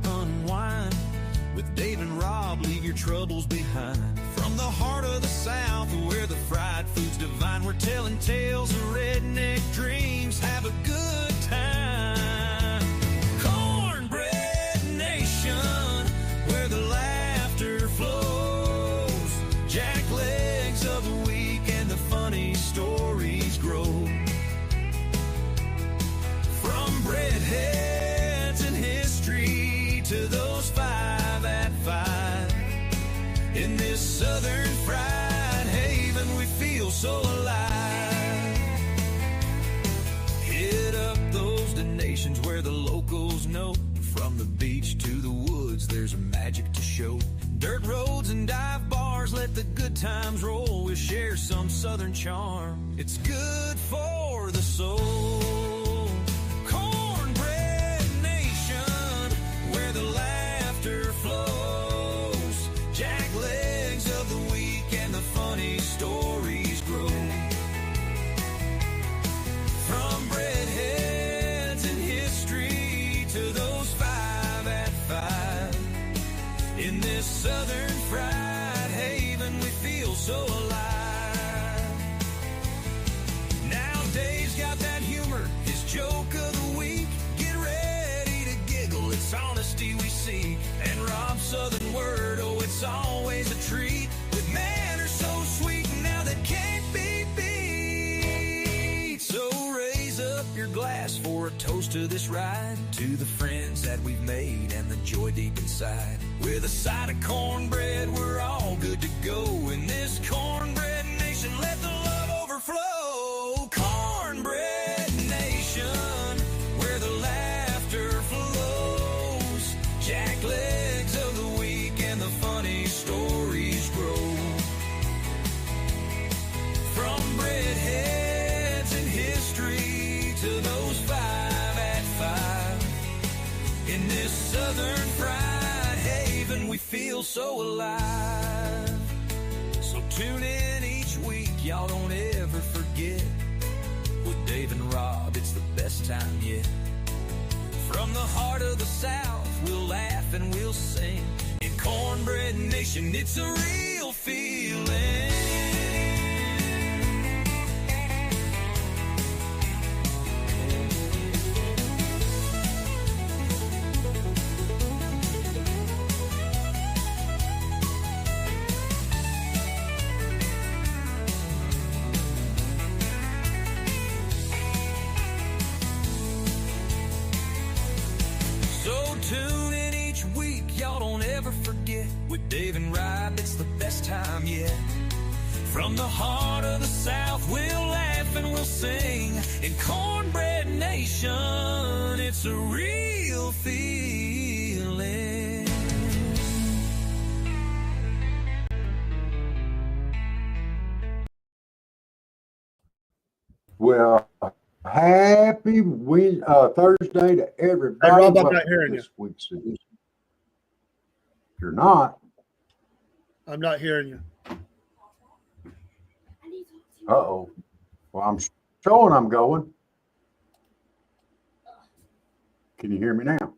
unwind. With Dave and Rob, leave your troubles behind. From the heart of the South, where the fried food's divine, we're telling tales of redneck dreams. Have a good time. Cornbread Nation, where the laughter flows. Jack legs of the week and the funny stories grow. From breadheads and history to those 5 at 5. In this southern fried haven, we feel so alive. Hit up those donations where the locals know. From the beach to the woods, there's a magic to show. Dirt roads and dive bars, let the good times roll. We'll share some southern charm. It's good for the soul. Cornbread Nation, where the laughter flows. Jack legs of the week and the funny stories grow. From breadheads and history to those 5 at 5. In this southern fried haven, we feel so alive. Now Dave's got that humor, his joke of the week. Get ready to giggle, it's honesty we seek. And Rob's southern word, oh, it's always a treat. With manners so sweet, now that can't be beat. So raise up your glass for a toast to this ride. To the friends that we've made and the joy deep inside. With a side of cornbread, we're all good to go. In this Cornbread Nation, let the love overflow. Cornbread Nation, where the laughter flows. Jack legs of the week and the funny stories grow. From breadheads and history to those 5 at 5. In this southern fried haven, we feel so alive. So tune in each week, y'all don't ever forget. With Dave and Rob, it's the best time yet. From the heart of the South, we'll laugh and we'll sing. In Cornbread Nation, it's a real feeling. Tune in each week, y'all don't ever forget. With Dave and Rob, it's the best time yet. From the heart of the South, we'll laugh and we'll sing. In Cornbread Nation, it's a real feeling. Well, happy Thursday to everybody. Hey, Rob, I'm not hearing you. Week's edition. You're not. I'm not hearing you. Uh-oh. Well, I'm showing I'm going. Can you hear me now?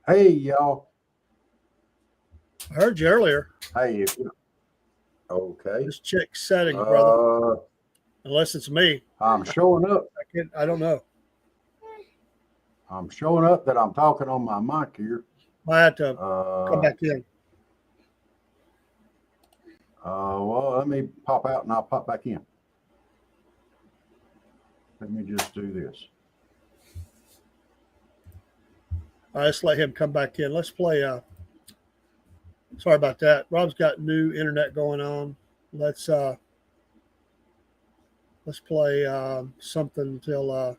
Hey, y'all. I heard you earlier. Hey, okay. Just check settings, brother. Unless it's me. I'm showing up. I don't know. I'm showing up that I'm talking on my mic here. I had to come back in. Well, let me pop out and I'll pop back in. Let me just do this. All right, let's let him come back in. Let's play. Sorry about that. Rob's got new internet going on. Let's play something till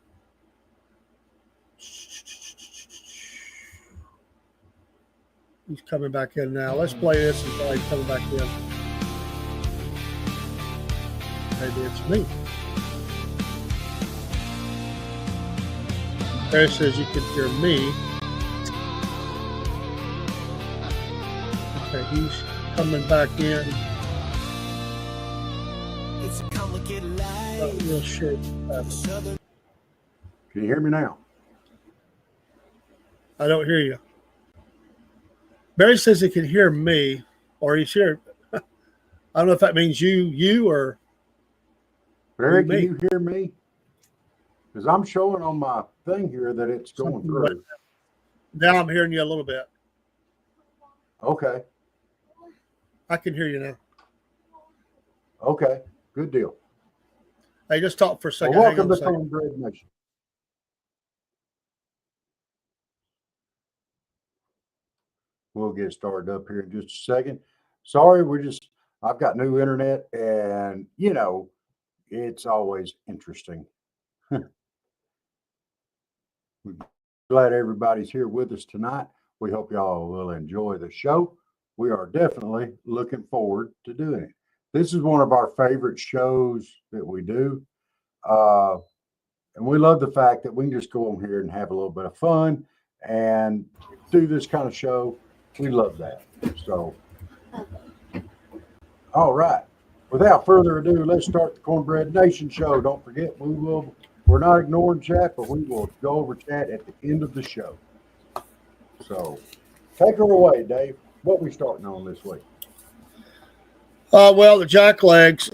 he's coming back in now. Let's play this until he's coming back in. Maybe it's me. There it says you can hear me. Okay, he's coming back in. It's a complicated life. Not real sure. Can you hear me now? I don't hear you. Barry says he can hear me, or he's here. I don't know if that means you or Barry, can me. you hear me? Because I'm showing on my thing here that it's going Something like through. Now I'm hearing you a little bit. Okay. I can hear you now. Okay. Good deal. Hey, just talk for a second. Well, Hang on welcome a to second. Cornbread Nation. We'll get started up here in just a second. Sorry, I've got new internet and, it's always interesting. We're glad everybody's here with us tonight. We hope y'all will enjoy the show. We are definitely looking forward to doing it. This is one of our favorite shows that we do. And we love the fact that we can just go on here and have a little bit of fun and do this kind of show. We love that. So, all right. Without further ado, let's start the Cornbread Nation show. Don't forget, we're not ignoring chat, but we will go over chat at the end of the show. So, take her away, Dave. What we starting on this week? Well, the jacklegs.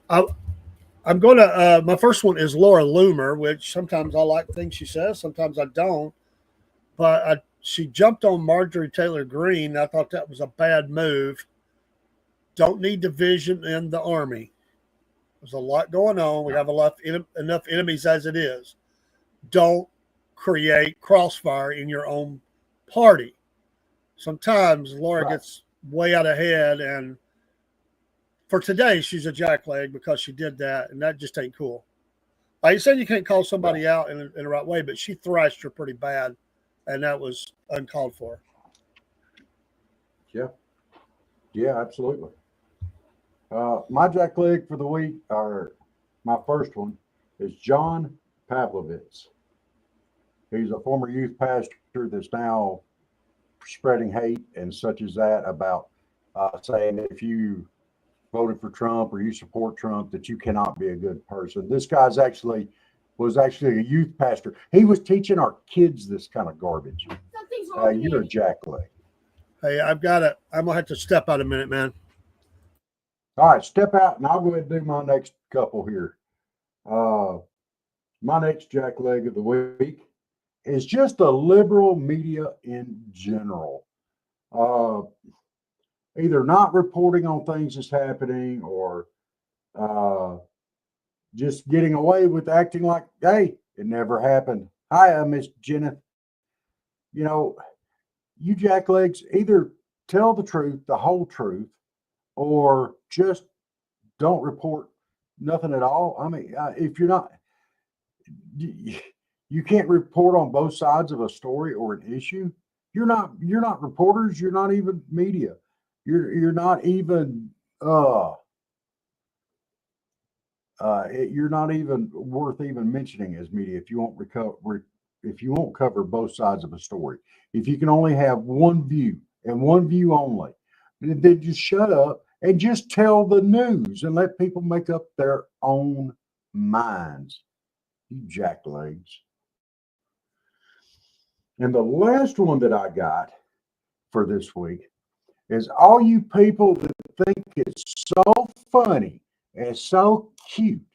I'm going to. My first one is Laura Loomer, which sometimes I like things she says, sometimes I don't. But she jumped on Marjorie Taylor Greene. I thought that was a bad move. Don't need division in the Army. There's a lot going on. We have enough enemies as it is. Don't create crossfire in your own party. Sometimes Laura gets way out ahead, and for today, she's a jackleg because she did that, and that just ain't cool. Like you said, you can't call somebody out in the right way, but she thrashed her pretty bad, and that was uncalled for. Yeah, absolutely. My jackleg for the week, or my first one, is John Pavlovitz. He's a former youth pastor that's now spreading hate and such as that about saying that if you voted for Trump or you support Trump, that you cannot be a good person. This guy's was actually a youth pastor. He was teaching our kids this kind of garbage. You're a jackleg. Hey, I'm going to have to step out a minute, man. All right, step out, and I'll go ahead and do my next couple here. My next jackleg of the week is just the liberal media in general. Either not reporting on things that's happening or just getting away with acting like, hey, it never happened. Hi, Miss Jenna. You jacklegs either tell the truth, the whole truth, or just don't report nothing at all. I mean, if you're not, you can't report on both sides of a story or an issue. You're not reporters. You're not even media. You're not even you're not even worth even mentioning as media if you won't cover both sides of a story. If you can only have one view and one view only, then just shut up and just tell the news and let people make up their own minds. You jacklegs. And the last one that I got for this week is all you people that think it's so funny and so cute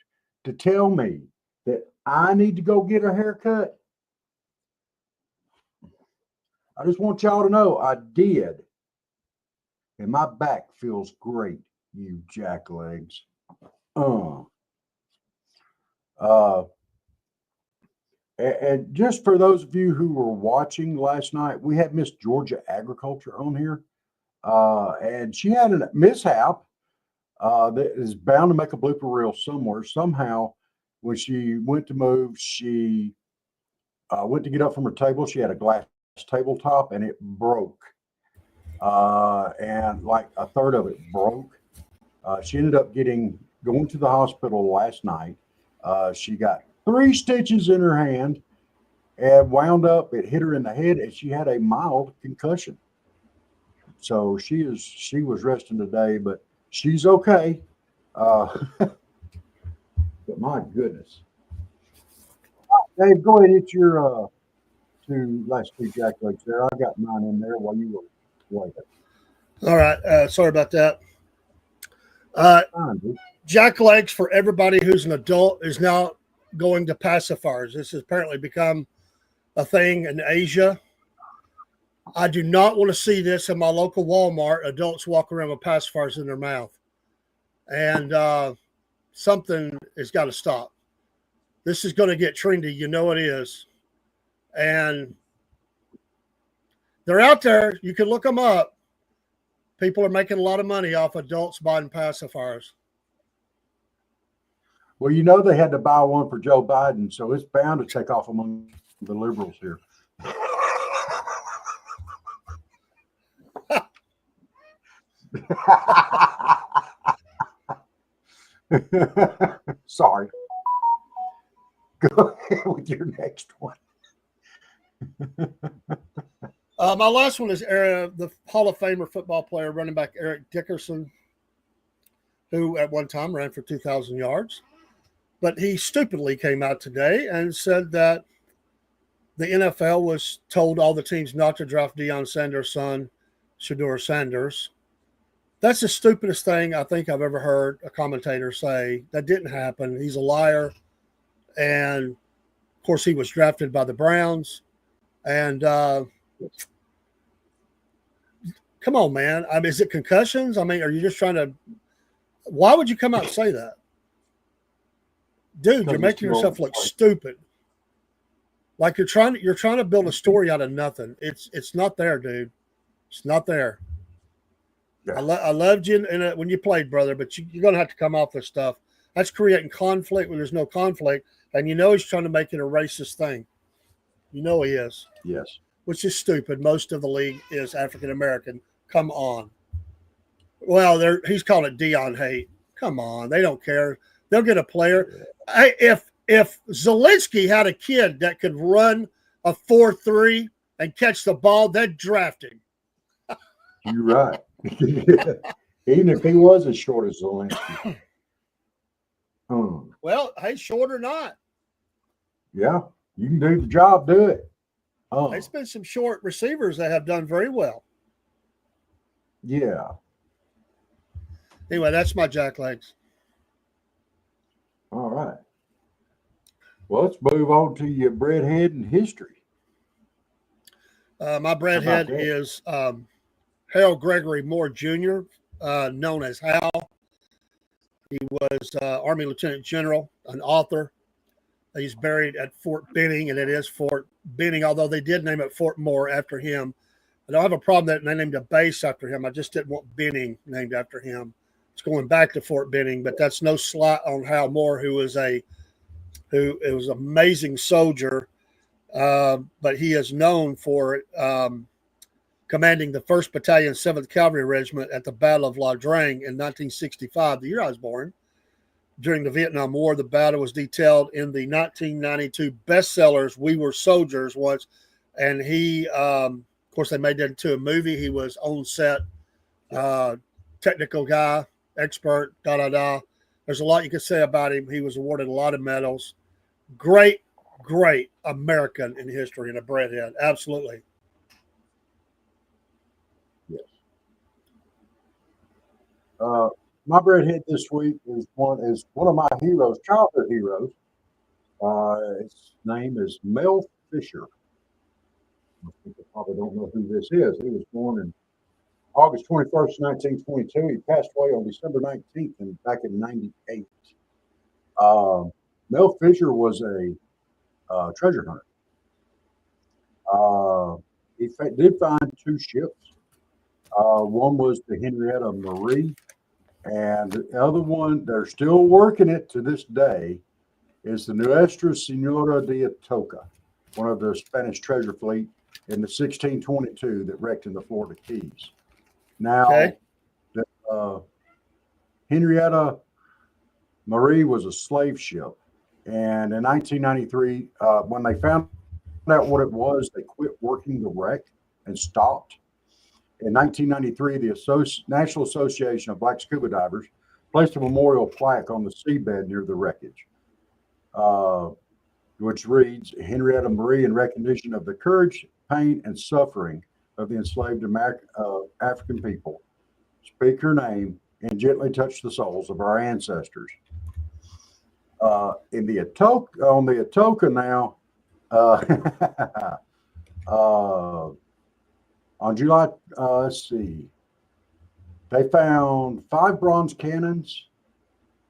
to tell me that I need to go get a haircut. I just want y'all to know I did. And my back feels great, you jacklegs. And just for those of you who were watching last night, we had Miss Georgia Agriculture on here. And she had a mishap that is bound to make a blooper reel somewhere. Somehow, when she went to move, she went to get up from her table. She had a glass tabletop and it broke. And like a third of it broke. She ended up going to the hospital last night. She got 3 stitches in her hand and wound up, it hit her in the head and she had a mild concussion. So she was resting today, but she's okay. But my goodness. Dave, go ahead and hit your last two jacklegs there. I got mine in there while you were waiting. All right. Sorry about that. Fine, dude. Jacklegs for everybody who's an adult is now going to pacifiers. This has apparently become a thing in Asia. I do not want to see this in my local Walmart. Adults walk around with pacifiers in their mouth. And something has got to stop. This is going to get trendy. You know it is. And they're out there. You can look them up. People are making a lot of money off adults buying pacifiers. Well, you know they had to buy one for Joe Biden, so it's bound to take off among the liberals here. Sorry. Go ahead with your next one. My last one is the Hall of Famer football player, running back Eric Dickerson, who at one time ran for 2,000 yards. But he stupidly came out today and said that the NFL was told all the teams not to draft Deion Sanders' son, Shedeur Sanders. That's the stupidest thing I think I've ever heard a commentator say. That didn't happen. He's a liar. And, of course, he was drafted by the Browns. And come on, man. I mean, is it concussions? I mean, are you just trying to – why would you come out and say that? Dude, you're making yourself look stupid. Like you're trying to build a story out of nothing. It's not there, dude. It's not there. Yeah. I loved you when you played, brother, but you're going to have to come off this stuff. That's creating conflict when there's no conflict, and you know he's trying to make it a racist thing. You know he is. Yes. Which is stupid. Most of the league is African American. Come on. Well, he's calling it Deion hate. Come on, they don't care. They'll get a player. Hey, if Zelensky had a kid that could run a 4.3 and catch the ball, they'd draft him. You're right. Even if he was as short as Zelensky. Well, hey, short or not. Yeah, you can do the job, do it. There's been some short receivers that have done very well. Yeah. Anyway, that's my jacklegs. All right. Well, let's move on to your breadhead and history. My breadhead is Harold Gregory Moore Jr., known as Hal. He was Army Lieutenant General, an author. He's buried at Fort Benning, and it is Fort Benning, although they did name it Fort Moore after him. I don't have a problem that they named a base after him. I just didn't want Benning named after him. It's going back to Fort Benning, but that's no slight on Hal Moore, who was an amazing soldier, but he is known for commanding the 1st Battalion, 7th Cavalry Regiment at the Battle of La Drang in 1965, the year I was born. During the Vietnam War, the battle was detailed in the 1992 bestsellers We Were Soldiers once, and he, of course, they made that into a movie. He was on set, technical guy, expert, There's a lot you could say about him. He was awarded a lot of medals. Great American in history and a breadhead. Absolutely. Yes. My breadhead this week is one of my heroes, childhood heroes. His name is Mel Fisher. Most people probably don't know who this is. He was born in August 21st, 1922. He passed away on December 19th back in 98. Mel Fisher was a treasure hunter. He did find 2 ships. One was the Henrietta Marie, and the other one, they're still working it to this day, is the Nuestra Señora de Atocha, one of the Spanish treasure fleet in the 1622 that wrecked in the Florida Keys. Now, Henrietta Marie was a slave ship, and in 1993, when they found out what it was, they quit working the wreck and stopped. In 1993, the National Association of Black Scuba Divers placed a memorial plaque on the seabed near the wreckage. The which reads, Henrietta Marie, in recognition of the courage, pain, and suffering of the enslaved African people, speak her name and gently touch the souls of our ancestors. On the Atoka now, on July, let's see, they found 5 bronze cannons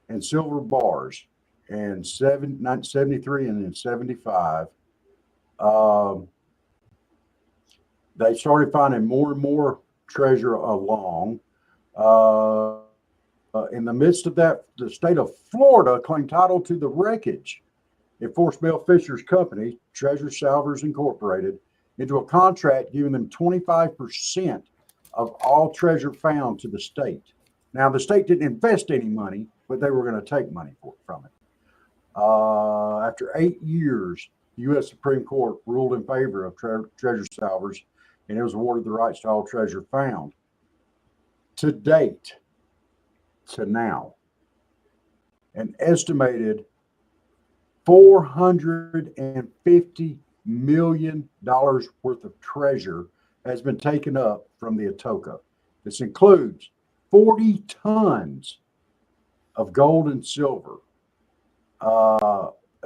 and silver bars in 1973 and in 75. They started finding more and more treasure along. In the midst of that, the state of Florida claimed title to the wreckage. It forced Bill Fisher's company, Treasure Salvers Incorporated, into a contract giving them 25% of all treasure found to the state. Now, the state didn't invest any money, but they were going to take money from it. After 8 years, the U.S. Supreme Court ruled in favor of Treasure Salvers, and it was awarded the rights to all treasure found. To date, to now, an estimated $450 million worth of treasure has been taken up from the Atoka. This includes 40 tons of gold and silver,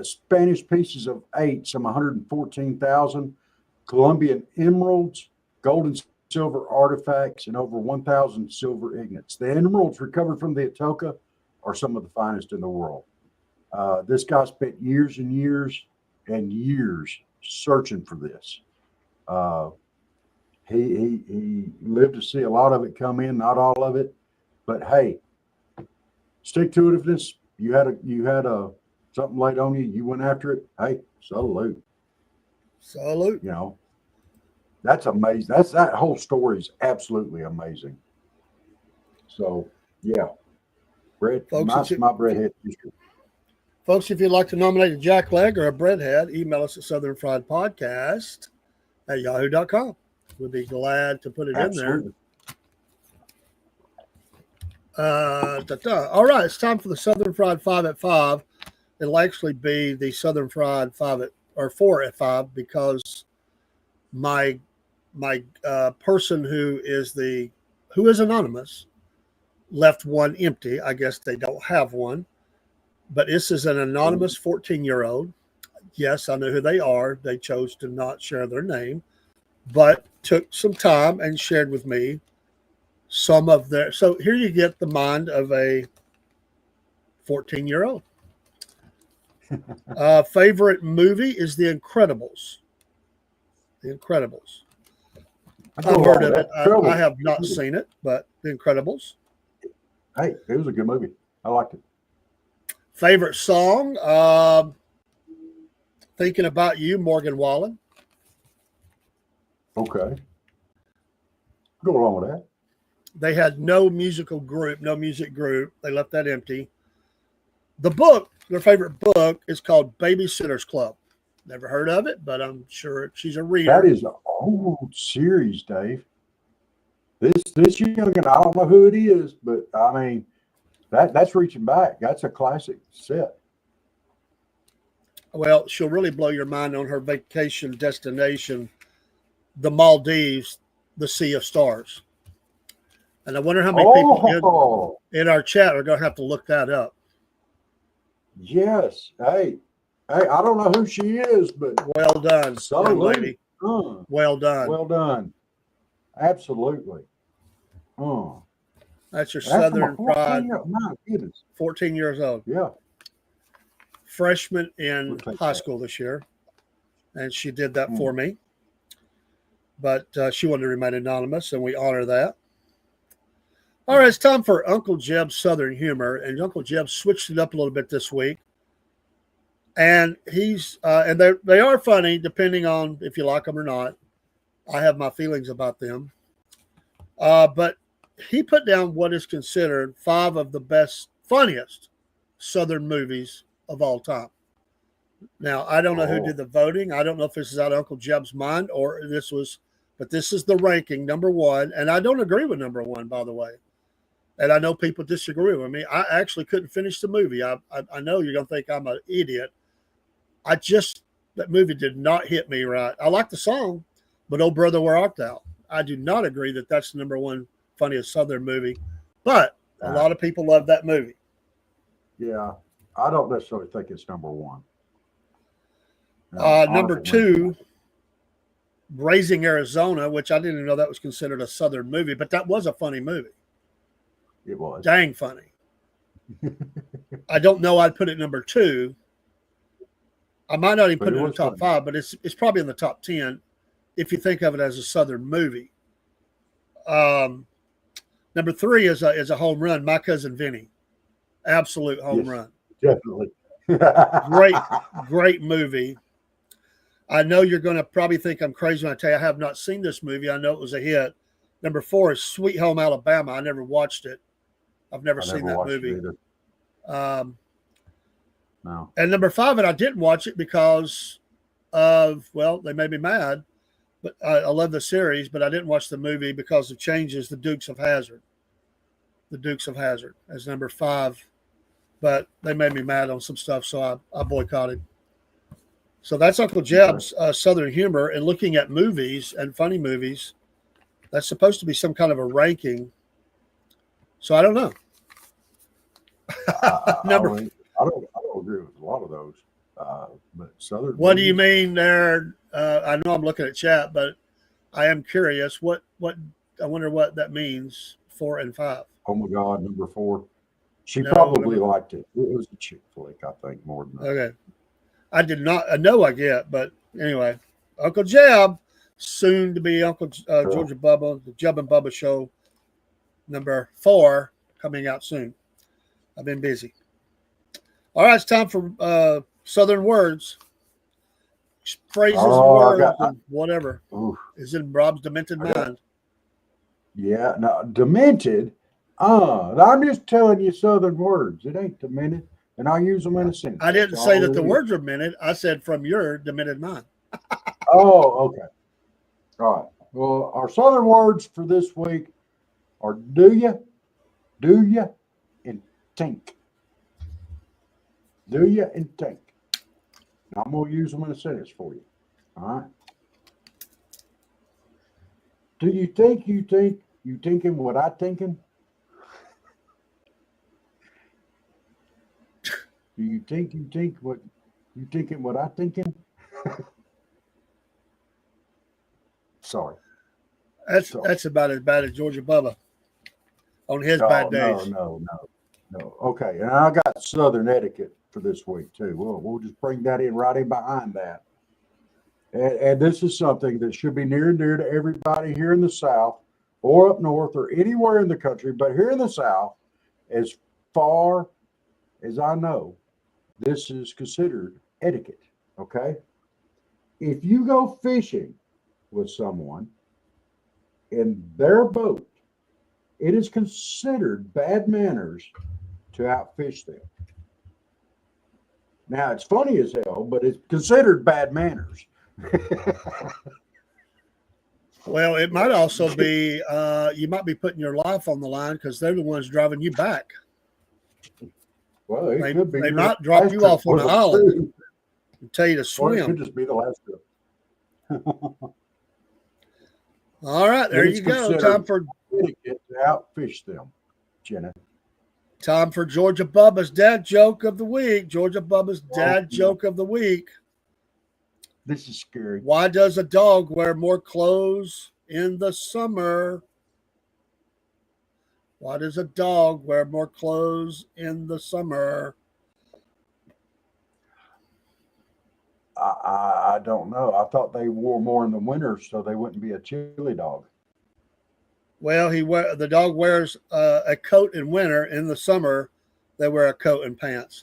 Spanish pieces of 8, some 114,000, Colombian emeralds, gold and silver artifacts, and over 1,000 silver ingots. The emeralds recovered from the Atoka are some of the finest in the world. This guy spent years and years and years searching for this. He lived to see a lot of it come in, not all of it, but hey, stick to itiveness. You had something laid on you. You went after it. Hey, salute. Salute. You know, that's amazing. That whole story is absolutely amazing. So yeah, folks, my breadhead history. Folks, if you'd like to nominate a jackleg or a breadhead, email us at southernfriedpodcast@yahoo.com. We'll be glad to put it Absolutely. in there. All right, it's time for the Southern Fried 5 at 5. It'll actually be the Southern Fried 4 at 5 because my person who is anonymous left one empty. I guess they don't have one. But this is an anonymous 14-year-old. Yes, I know who they are. They chose to not share their name, but took some time and shared with me some of their. So here you get the mind of a 14-year-old. Favorite movie is The Incredibles. The Incredibles. I've heard of it. I have not seen it, but The Incredibles. Hey, it was a good movie. I liked it. Favorite song? Thinking About You, Morgan Wallen. Okay. Go along with that. They had no music group. They left that empty. The book, their favorite book, is called Babysitter's Club. Never heard of it, but I'm sure she's a reader. That is an old series, Dave. This youngin', I don't know who it is, but I mean, that's reaching back. That's a classic set. Well, she'll really blow your mind on her vacation destination, the Maldives, the Sea of Stars. And I wonder how many people in our chat are going to have to look that up. Yes. Hey, I don't know who she is, but well done, young lady. Well done. Well done. Absolutely. That's your Southern Fried. 14 years old. Yeah. Freshman in high school this year. And she did that for me. But she wanted to remain anonymous, and we honor that. All right, it's time for Uncle Jeb's Southern Humor. And Uncle Jeb switched it up a little bit this week. And he's and they are funny, depending on if you like them or not. I have my feelings about them. But he put down what is considered 5 of the funniest Southern movies of all time. Now, I don't know who did the voting. I don't know if this is out of Uncle Jeb's mind or but this is the ranking, number 1. And I don't agree with number 1, by the way. And I know people disagree with me. I actually couldn't finish the movie. I know you're going to think I'm an idiot. That movie did not hit me right. I like the song, but Oh Brother, Where Art Thou? I do not agree that that's the number one funniest Southern movie, but a lot of people love that movie. Yeah, I don't necessarily think it's number one. Number two, Raising Arizona, which I didn't even know that was considered a Southern movie, but that was a funny movie. It was. Dang funny. I don't know I'd put it number two. I might not even put it in the top five, but it's probably in the top 10 if you think of it as a Southern movie. Number three is a home run, My Cousin Vinny. Absolute home run. Definitely. Great movie. I know you're going to probably think I'm crazy when I tell you I have not seen this movie. I know it was a hit. Number four is Sweet Home Alabama. I never watched it. I've never seen that movie. No. And number five, and I didn't watch it because of, well, they made me mad. But I love the series, but I didn't watch the movie because of changes. The Dukes of Hazzard. The Dukes of Hazzard as number five. But they made me mad on some stuff, so I boycotted. So that's Uncle Jeb's Southern humor. And looking at movies and funny movies, that's supposed to be some kind of a ranking. So I don't know. I don't agree with a lot of those. But Southern. What do you mean there? I know I'm looking at chat, but I am curious. What I wonder what that means. 4 and 5. Oh my God, number 4. She probably liked it. It was a chick flick, I think, more than that. Okay. I did not. I know I get, but anyway, Uncle Jeb, soon to be Uncle Georgia Bubba, the Jeb and Bubba show, number 4, coming out soon. I've been busy. All right, it's time for Southern words, phrases, words, and whatever is in Rob's demented mind. Yeah, no, demented. I'm just telling you Southern words. It ain't demented, and I use them in a sentence. I didn't say that the words are demented. I said from your demented mind. Oh, okay. All right. Well, our Southern words for this week are do ya, and think. Do ya and think. Now, I'm going to use them in a sentence for you. All right. Do you think you thinking what I thinking? Do you think what you thinking what I thinking? Sorry. That's about as bad as Georgia Bubba on his bad days. No. Okay, and I got Southern etiquette for this week too. We'll just bring that in right in behind that. And this is something that should be near and dear to everybody here in the South or up north or anywhere in the country. But here in the South, as far as I know, this is considered etiquette, okay? If you go fishing with someone in their boat, it is considered bad manners to outfish them. Now, it's funny as hell, but it's considered bad manners. Well, it might also be you might be putting your life on the line because they're the ones driving you back. Well, it could be. They might drop you off on the island and tell you to swim. Or it could just be the last trip. All right, there you go. Time for etiquette to outfish them, Jenna. Time for Georgia Bubba's dad joke of the week. Georgia Bubba's dad joke of the week. This is scary. Why does a dog wear more clothes in the summer? Why does a dog wear more clothes in the summer? I don't know. I thought they wore more in the winter so they wouldn't be a chilly dog. Well, the dog wears a coat in winter. In the summer, they wear a coat and pants.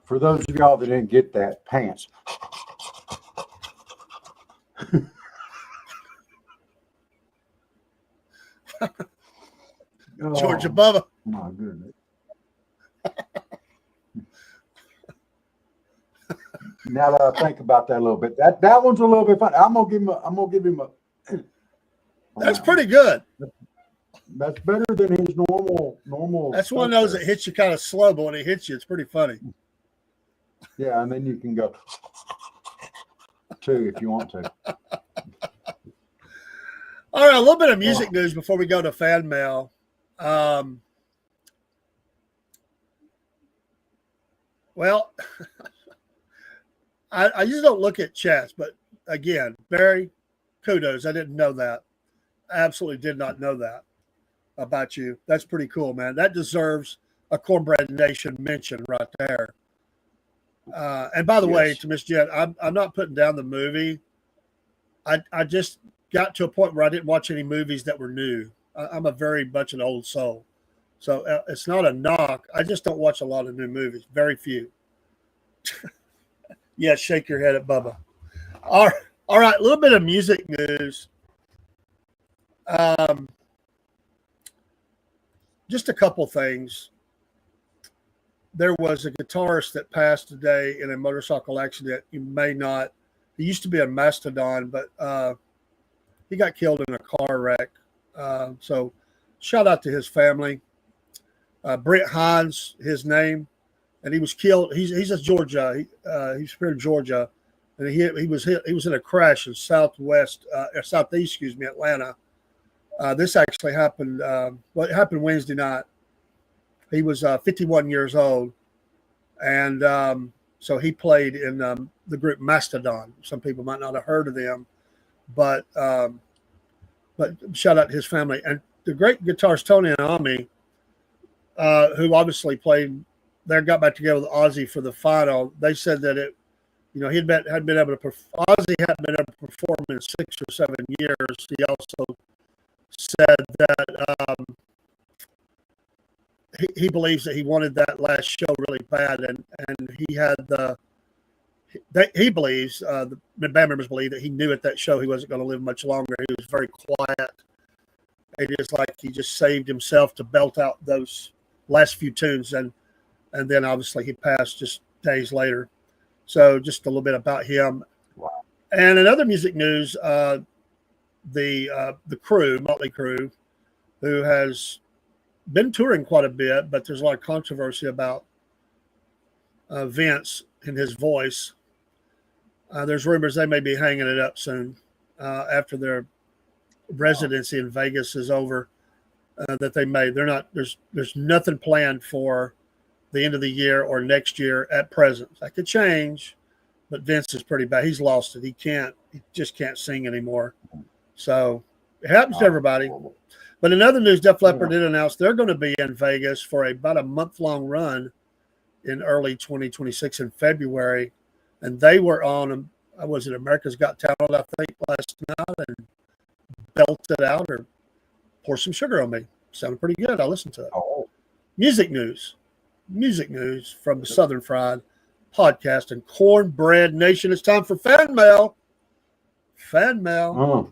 For those of y'all that didn't get that, pants. Georgia Bubba. My goodness. Now that I think about that a little bit, that one's a little bit funny. I'm gonna give him a. That's pretty good. That's better than his normal. That's one of those that hits you kind of slow, but when it hits you, it's pretty funny. Yeah, and then you can go too if you want to. All right, a little bit of music news before we go to fan mail. Well, I usually don't look at chats, but again, Barry, kudos. I didn't know that. I absolutely did not know that about you. That's pretty cool, man. That deserves a Cornbread Nation mention right there. And by the way, to Miss Jet, I'm not putting down the movie. I just got to a point where I didn't watch any movies that were new. I'm a very much an old soul. So it's not a knock. I just don't watch a lot of new movies. Very few. Yeah, shake your head at Bubba. All right, a little bit of music news. Just a couple things. There was a guitarist that passed today in a motorcycle accident. You may not. He used to be a Mastodon, but he got killed in a car wreck. So shout out to his family. Brent Hines, his name, and he was killed. He's a Georgia. He's from Georgia, and he was in a crash in southeast, Atlanta. This actually happened. It happened Wednesday night. He was 51 years old, and so he played in the group Mastodon. Some people might not have heard of them, but shout out to his family and the great guitarist Tony Iommi, who obviously played there, got back together with Ozzy for the final. They said that Ozzy hadn't been able to perform in 6 or 7 years. He also said that he believes that he wanted that last show really bad, and he had he believes the band members believe that he knew at that show he wasn't going to live much longer. He was very quiet. It is like he just saved himself to belt out those last few tunes, and then obviously he passed just days later. So just a little bit about him. Wow. And in other music news, the crew, Motley Crue, who has been touring quite a bit, but there's a lot of controversy about Vince and his voice. There's rumors they may be hanging it up soon after their residency in Vegas is over. That they may. They're not. There's nothing planned for the end of the year or next year at present. That could change, but Vince is pretty bad. He's lost it. He just can't sing anymore. So it happens to everybody. But in other news, Def Leppard did announce they're going to be in Vegas for about a month-long run in early 2026 in February. And they were on, was it America's Got Talent, I think, last night, and belted out or pour some sugar on me. Sounded pretty good. I listened to it. Oh. Music news from the Southern Fried Podcast and Cornbread Nation. It's time for fan mail. Fan mail.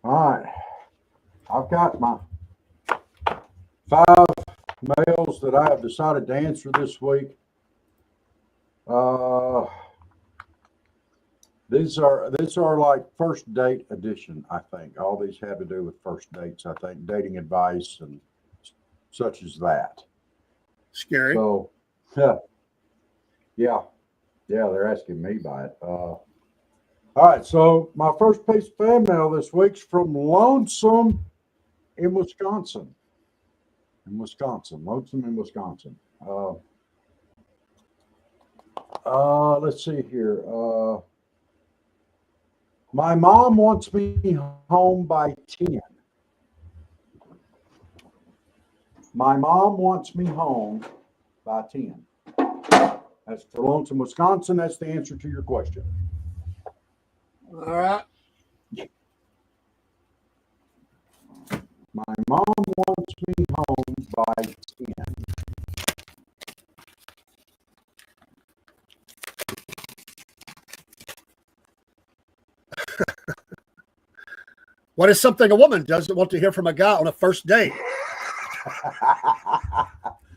All right. I've got my 5 mails that I have decided to answer this week. These are like first date edition, I think. All these have to do with first dates, I think, dating advice and such as that. Scary. So, yeah, they're asking me about it. All right, so my first piece of fan mail this week's from Lonesome in Wisconsin. Lonesome in Wisconsin. Let's see here. My mom wants me home by 10. My mom wants me home by 10. That's for Lonesome, Wisconsin. That's the answer to your question. All right. My mom wants me home by 10. What is something a woman doesn't want to hear from a guy on a first date?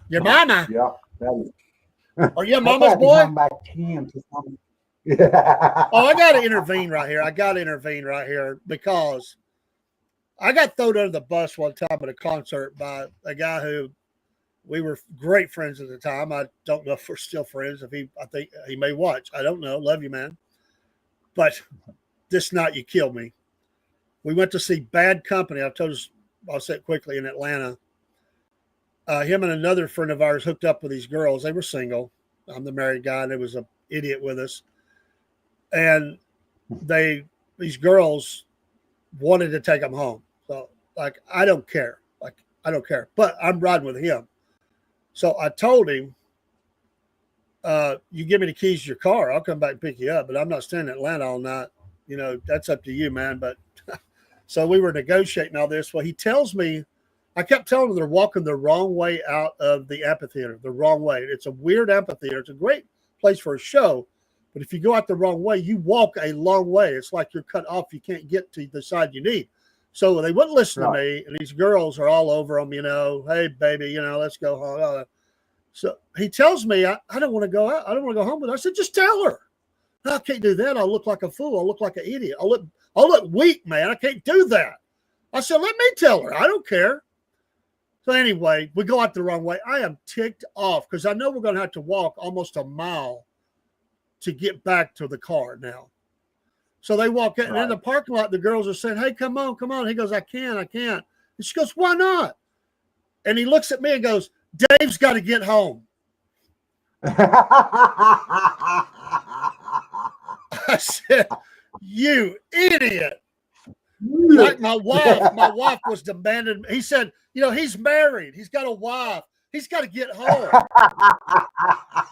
Your mama. Yeah, that is. Are you a mama's boy? By 10 Oh, I got to intervene right here. Because I got thrown under the bus one time at a concert by a guy who we were great friends at the time. I don't know if we're still friends. I think he may watch. I don't know. Love you, man. But this night you killed me. We went to see Bad Company. I'll say it quickly, in Atlanta. Him and another friend of ours hooked up with these girls. They were single. I'm the married guy, and there was an idiot with us. And these girls wanted to take them home. So, like, I don't care. But I'm riding with him. So I told him, you give me the keys to your car, I'll come back and pick you up. But I'm not staying in Atlanta all night. You know, that's up to you, man. But so we were negotiating all this. Well, he tells me, I kept telling them they're walking the wrong way out of the amphitheater, the wrong way. It's a weird amphitheater. It's a great place for a show. But if you go out the wrong way, you walk a long way. It's like you're cut off. You can't get to the side you need. So they wouldn't listen to me. And these girls are all over them, you know, hey, baby, you know, let's go home. So he tells me, I don't want to go out. I don't want to go home with her. I said, just tell her. No, I can't do that. I'll look like a fool. I'll look like an idiot. I'll look weak, man. I can't do that. I said, let me tell her. I don't care. So anyway, we go out the wrong way. I am ticked off because I know we're going to have to walk almost a mile to get back to the car now. So they walk in, and in the parking lot, the girls are saying, hey, come on, come on. He goes, I can't. And she goes, why not? And he looks at me and goes, Dave's got to get home. I said, you idiot. Like my wife was demanding. He said, you know, he's married. He's got a wife. He's got to get home.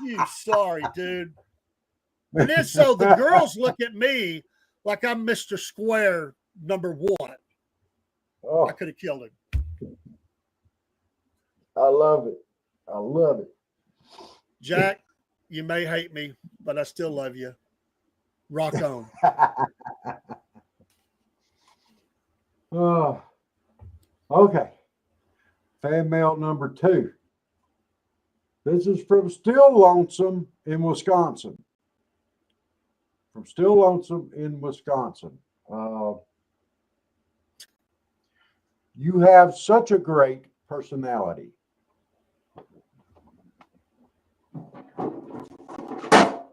You sorry, dude. And then so the girls look at me like I'm Mr. Square #1. Oh. I could have killed him. I love it. Jack, you may hate me, but I still love you. Rock on. Oh, okay. Fan mail number 2. This is from Still Lonesome in Wisconsin. You have such a great personality.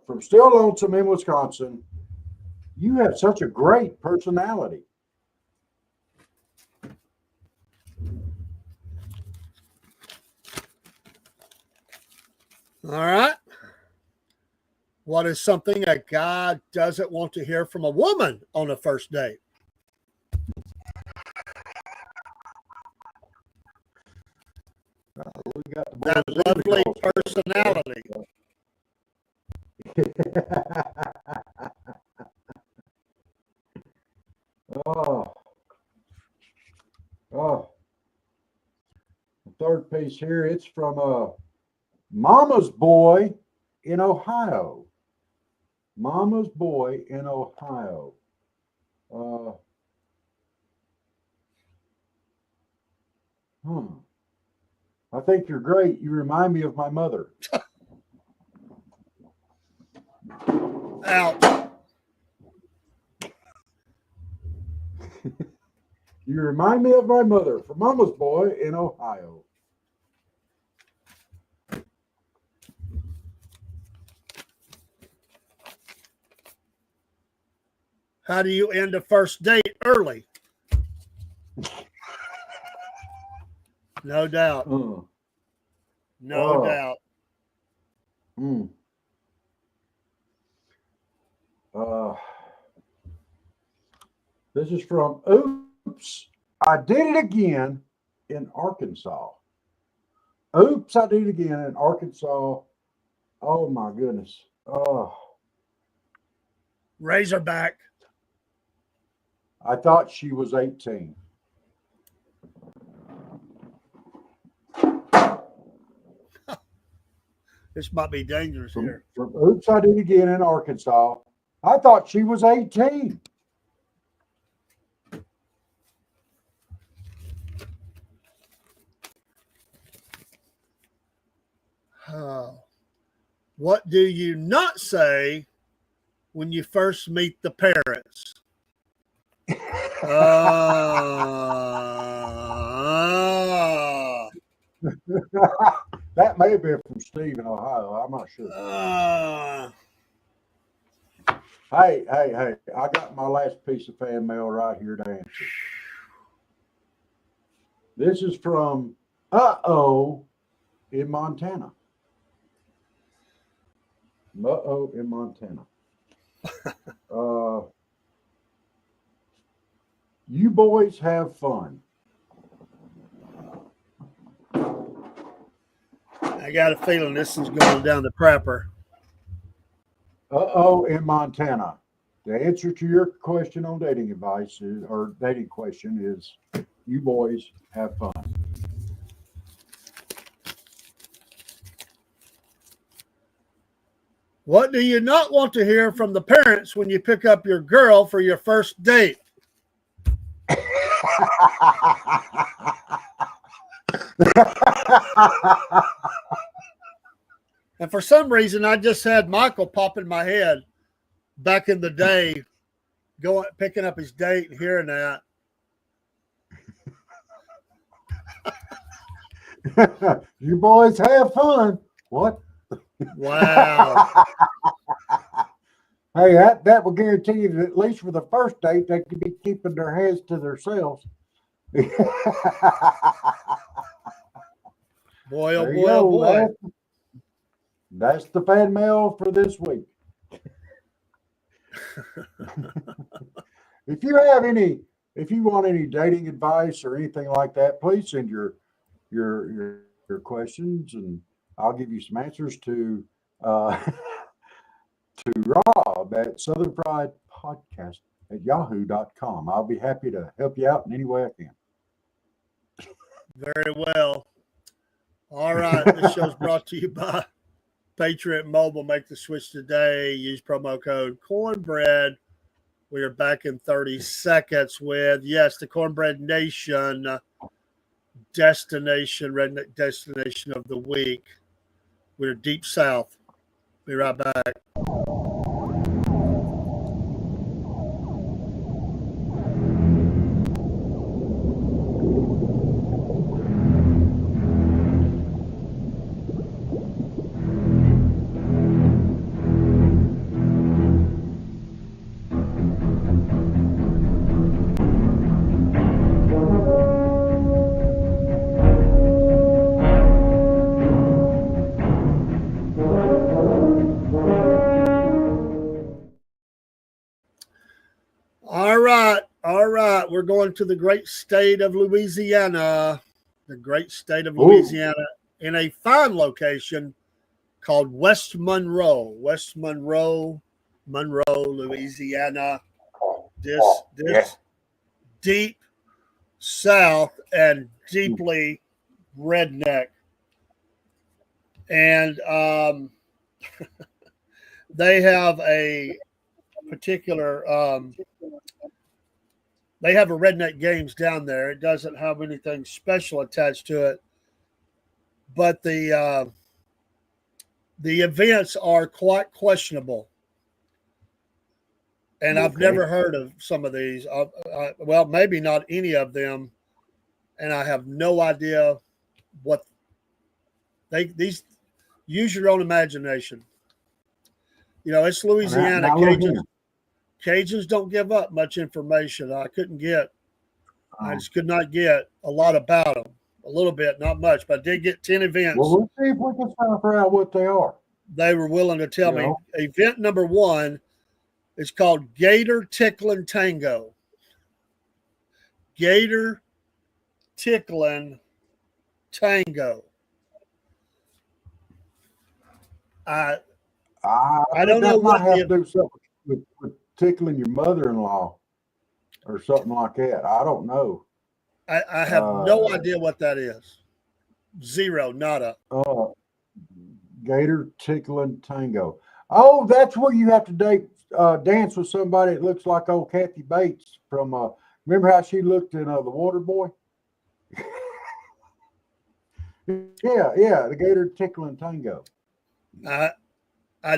From Still Lonesome in Wisconsin, you have such a great personality. All right. What is something a guy doesn't want to hear from a woman on a first date? That lovely personality. The third piece here, it's from Mama's Boy in Ohio. Mama's Boy in Ohio. I think you're great. You remind me of my mother. Ouch. You remind me of my mother. From Mama's Boy in Ohio. How do you end a first date early? No doubt. No doubt. This is from Oops, I Did It Again in Arkansas. Oops, I Did It Again in Arkansas. Oh my goodness. Razorback. I thought she was 18. This might be dangerous here. From Oops, I Did It Again in Arkansas. I thought she was 18. What do you not say when you first meet the parents? That may be from Steve in Ohio. I'm not sure. Hey, I got my last piece of fan mail right here to answer. This is from in Montana. In Montana. You boys have fun. I got a feeling this is going down the crapper. In Montana. The answer to your question on dating advice or dating question is you boys have fun. What do you not want to hear from the parents when you pick up your girl for your first date? And for some reason, I just had Michael pop in my head back in the day, picking up his date and hearing that. You boys have fun. What? Wow. Hey, that will guarantee you that at least for the first date, they could be keeping their heads to themselves. Boy, oh boy, oh boy. That's the fan mail for this week. If you want any dating advice or anything like that, please send your questions, and I'll give you some answers to Rob at Southern Fried Podcast at yahoo.com. I'll be happy to help you out in any way I can. Very well. All right. This show's brought to you by Patriot Mobile. Make the switch today. Use promo code Cornbread. We are back in 30 seconds with, yes, the Cornbread Nation redneck destination of the week. We're deep south. Be right back. All right. We're going to the great state of Louisiana. The great state of Louisiana in a fine location called West Monroe. West Monroe, Louisiana. This deep south and deeply redneck. And they have a particular they have a redneck games down there. It doesn't have anything special attached to it, but the events are quite questionable. And I've never heard of some of these. Well, maybe not any of them, and I have no idea what these. Use your own imagination. You know, it's Louisiana. Cajuns don't give up much information. I just could not get a lot about them. A little bit, not much, but I did get 10 events. Well, let's see if we can figure out what they are. They were willing to tell me. Event number 1 is called Gator Tickling Tango. Gator Tickling Tango. I don't know what have to do something with tickling your mother-in-law or something like that. I don't know. I have no idea what that is. Zero, nada. Gator Tickling Tango. Oh, that's where you have to dance with somebody that looks like old Kathy Bates from. Remember how she looked in The Water Boy? Yeah, the Gator Tickling Tango. I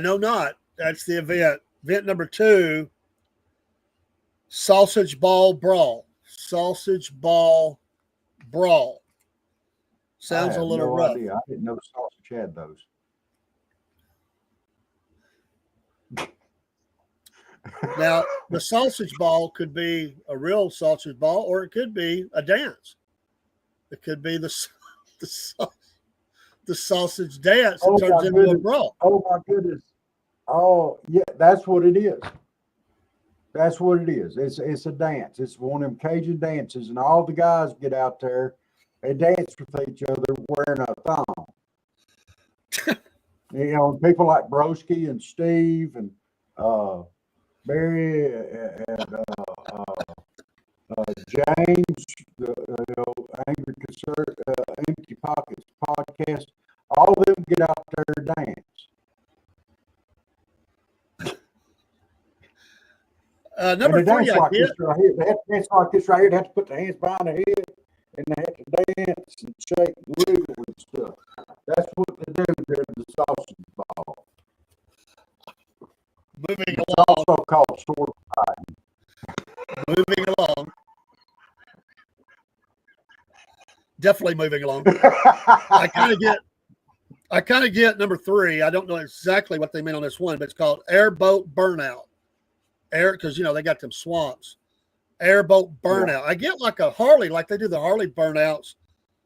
know not. That's the event. Event number 2, Sausage Ball Brawl. Sausage Ball Brawl. Sounds a little no rough. idea. I didn't know sausage had those. Now, the sausage ball could be a real sausage ball, or it could be a dance. It could be the sausage dance that turns into a brawl. Oh my goodness. Oh yeah, that's what it is. That's what it is. It's a dance. It's one of them Cajun dances, and all the guys get out there and dance with each other wearing a thong. You know, people like Broski and Steve and Barry and James, Angry Concert, Empty Pockets podcast. All of them get out there and dance. Number 3, like this right here. They have to dance like this right here. They have to put their hands behind their head, and they have to dance and shake and wiggle and stuff. That's what they do during the sausage ball. Moving It's along. also called sword fighting. Moving along. Definitely moving along. I kind of get number 3. I don't know exactly what they mean on this one, but it's called airboat burnout. Because they got them swamps. Airboat burnout. I get like a Harley, like they do the Harley burnouts.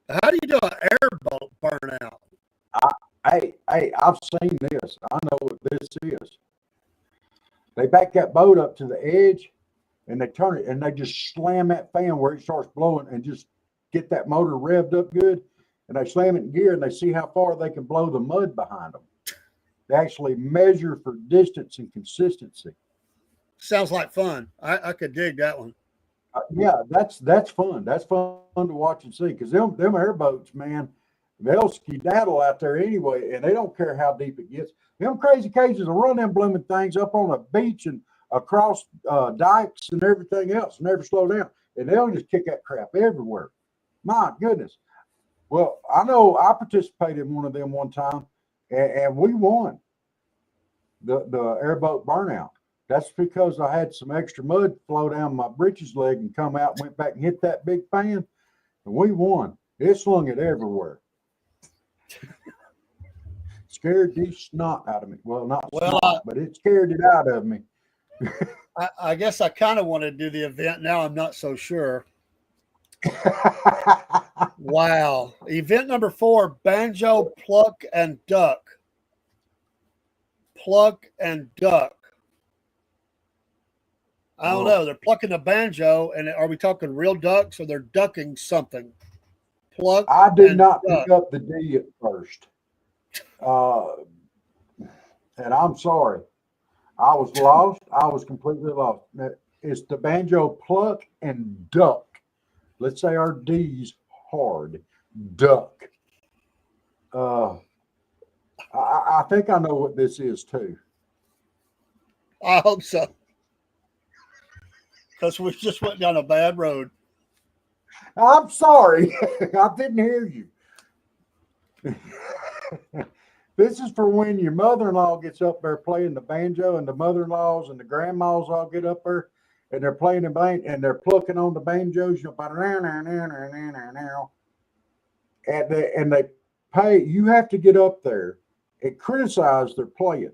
How do you do an airboat burnout? Hey, I've seen this. I know what this is. They back that boat up to the edge, and they turn it, and they just slam that fan where it starts blowing, and just get that motor revved up good, and they slam it in gear, and they see how far they can blow the mud behind them. They actually measure for distance and consistency. Sounds like fun. I could dig that one. Yeah, that's fun. That's fun to watch and see, because them airboats, man, they'll skedaddle out there anyway, and they don't care how deep it gets. Them crazy Cajuns will run them blooming things up on a beach and across dikes and everything else, never slow down, and they'll just kick that crap everywhere. My goodness. Well, I know I participated in one of them one time, and we won the airboat burnout. That's because I had some extra mud flow down my britches leg and come out and went back and hit that big fan, and we won. It slung it everywhere. Scared the snot out of me. Well, not snot, but it scared it out of me. I guess I kind of want to do the event. Now I'm not so sure. Wow. Event number 4, banjo, pluck, and duck. Pluck and duck. I don't know. They're plucking the banjo, and are we talking real ducks, or they're ducking something? Pluck. I did not pick up the D at first. And I'm sorry. I was lost. I was completely lost. It's the banjo, pluck, and duck. Let's say our D's hard. Duck. I think I know what this is too. I hope so. Because we just went down a bad road. I'm sorry. I didn't hear you. This is for when your mother-in-law gets up there playing the banjo, and the mother-in-laws and the grandmas all get up there, and they're playing the banjo, and they're plucking on the banjos. And they pay. You have to get up there and criticize their playing.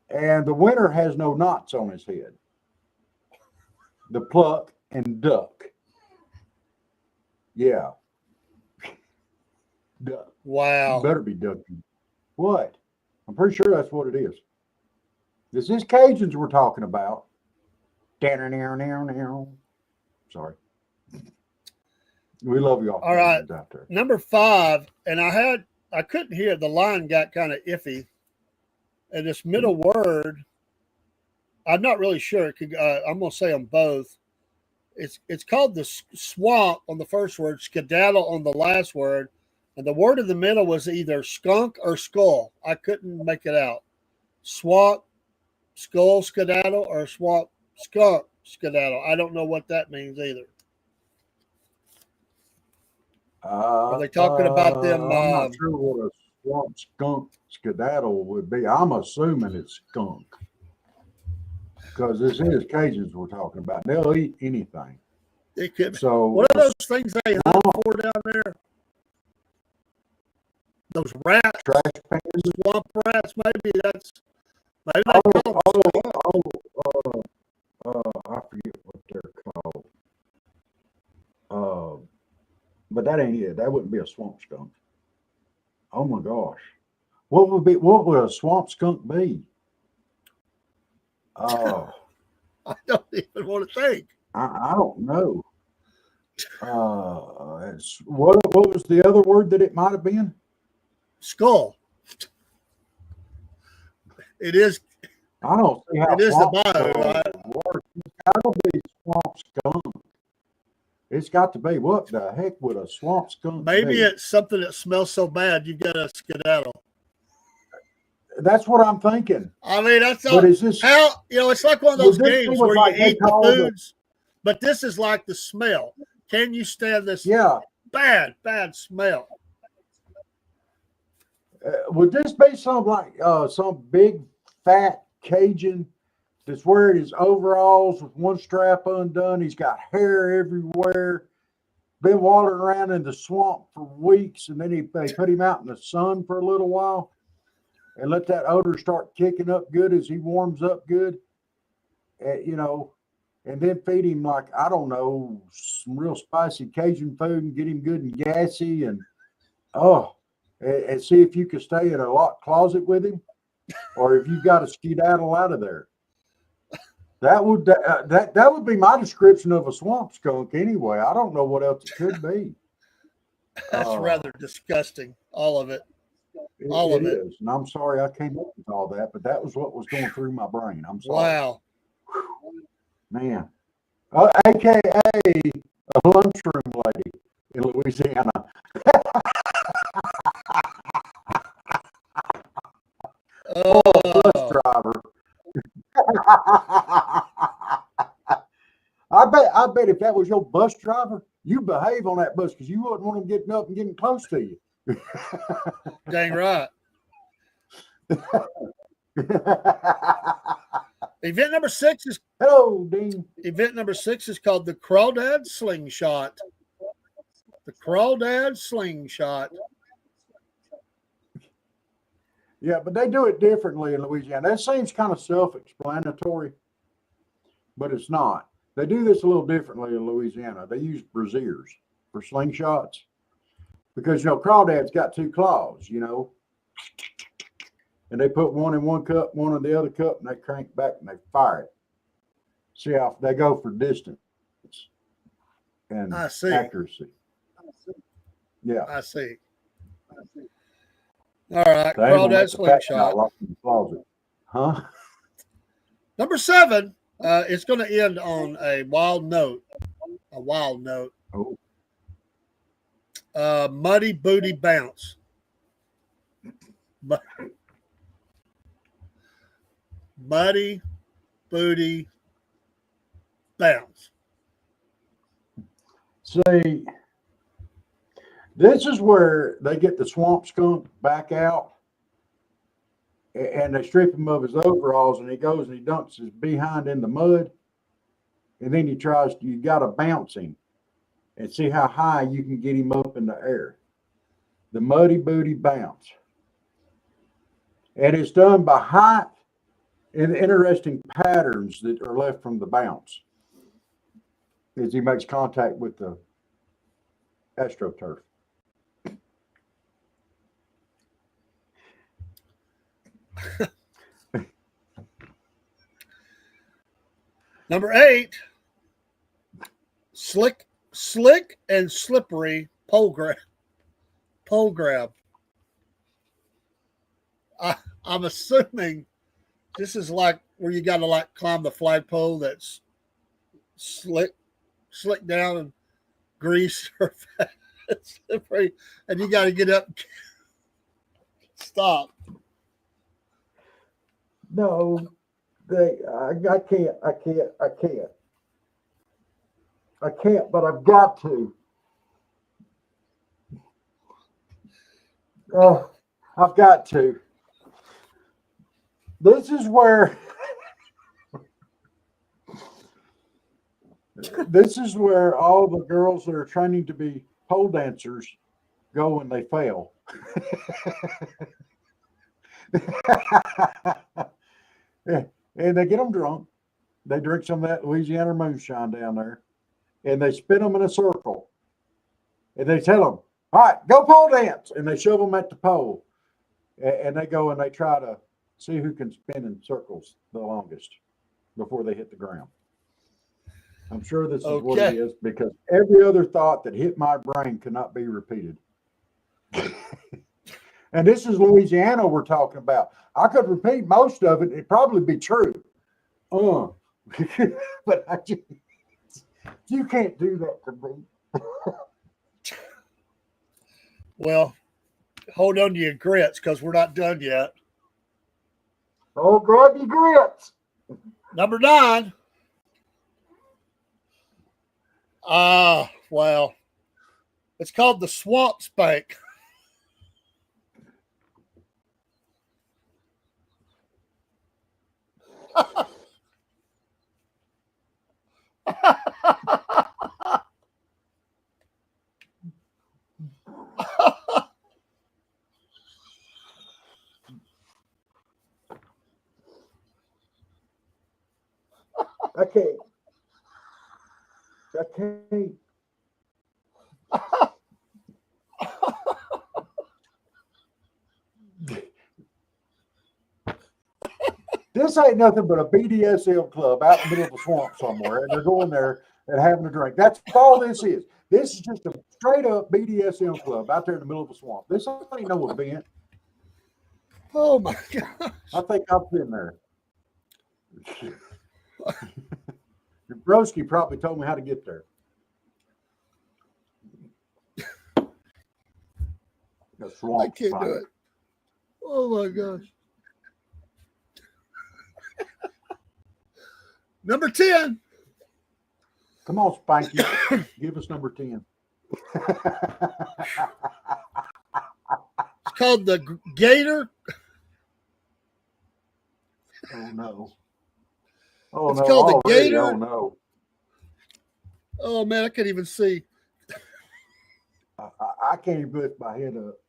And the winner has no knots on his head. The pluck and duck. Yeah. Duck. Wow. You better be ducking. What? I'm pretty sure that's what it is. This is Cajuns we're talking about. Sorry. We love y'all. All right. Out there. Number 5, and I couldn't hear. The line got kind of iffy. And this middle word, I'm not really sure. I'm going to say them both. It's called the swamp on the first word, skedaddle on the last word. And the word in the middle was either skunk or skull. I couldn't make it out. Swamp, skull, skedaddle, or swamp, skunk, skedaddle. I don't know what that means either. Are they talking about them? I'm not sure what a swamp skunk skedaddle would be. I'm assuming it's skunk. Because this is Cajuns we're talking about. They'll eat anything. It could be. So what are those things they hunt for down there? those rats, trash pans. swamp rats. Maybe they Oh, call them. I forget what they're called. But that ain't it. That wouldn't be a swamp skunk. Oh my gosh. What would a swamp skunk be? I don't even want to think. I don't know. What was the other word that it might have been? Skull. It is. I don't see how It is the swamp bio, skunk right? works. It's got to be swamp skunk. It's got to be. What the heck would a swamp skunk Maybe be? it's something that smells so bad you've got to skedaddle. That's what I'm thinking. I mean, that's But all. is this How, it's like one of those would this be games with where like you they eat the call foods, but this is like the smell. Can you stand this yeah? bad smell? Would this be some like some big fat Cajun that's wearing his overalls with one strap undone? He's got hair everywhere. Been wandering around in the swamp for weeks, and then they put him out in the sun for a little while and let that odor start kicking up good as he warms up good. And then feed him like, I don't know, some real spicy Cajun food and get him good and gassy and and see if you can stay in a locked closet with him or if you've got to skedaddle out of there. That would be my description of a swamp skunk anyway. I don't know what else it could be. That's rather disgusting. All of it. It is. And I'm sorry I came up with all that, but that was what was going through my brain. I'm sorry. Wow. Man. AKA a lunchroom lady in Louisiana. Bus driver. I bet if that was your bus driver, you behave on that bus because you wouldn't want them getting up and getting close to you. Dang right. Event number 6 is hello, Dean. Event number 6 is called the Crawdad Slingshot. The Crawdad Slingshot. Yeah, but they do it differently in Louisiana. That seems kind of self-explanatory, but it's not. They do this a little differently in Louisiana. They use braziers for slingshots because, crawdads got 2 claws, and they put one in one cup, one in the other cup, and they crank back and they fire it. See how they go for distance and accuracy. Yeah. I see. All right, Crawdad Slingshot. Huh? Number 7, it's going to end on a wild note. A wild note. Oh. Muddy Booty Bounce. Muddy Booty Bounce. See, this is where they get the swamp skunk back out and they strip him of his overalls and he goes and he dumps his behind in the mud. And then you got to bounce him and see how high you can get him up in the air. The Muddy Booty Bounce. And it's done by height and interesting patterns that are left from the bounce as he makes contact with the AstroTurf. Number 8, slick and slippery pole grab. I'm assuming this is like where you got to climb the flagpole that's slick down and grease or slippery, and you got to get up. Stop. No, I can't, but I've got to. Oh, I've got to. This is where all the girls that are training to be pole dancers go when they fail. And they get them drunk. They drink some of that Louisiana moonshine down there, and they spin them in a circle. And they tell them, all right, go pole dance. And they shove them at the pole. And they go and they try to see who can spin in circles the longest before they hit the ground. I'm sure this is what it is, because every other thought that hit my brain cannot be repeated. And this is Louisiana we're talking about. I could repeat most of it. It'd probably be true. But you can't do that to me. Well, hold on to your grits, because we're not done yet. Oh, grab your grits. Number 9. Well, it's called the swamp spank. I can't. This ain't nothing but a BDSM club out in the middle of the swamp somewhere, and they're going there and having a drink. That's all this is. This is just a straight up BDSM club out there in the middle of the swamp. This ain't no event. Oh my gosh. I think I've been there. Broski probably told me how to get there. I can't do it. Oh my gosh. Number 10. Come on, Spanky. Give us number 10. It's called the Gator. Oh no. Oh It's no. called the Already. Gator. Oh no. Oh man, I can't even see. I can't even lift my head up.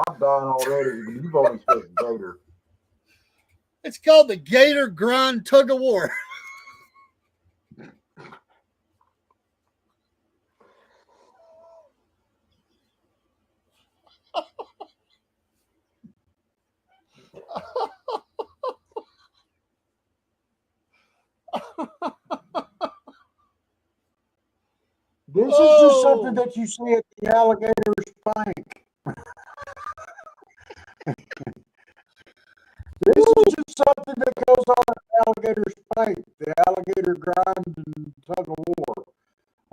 I'm dying already. You've only said Gator. It's called the Gator Grind Tug of War. This is just something that you see at the alligator spank. This is just something that goes on at the alligator spank, the alligator grind and tug of war.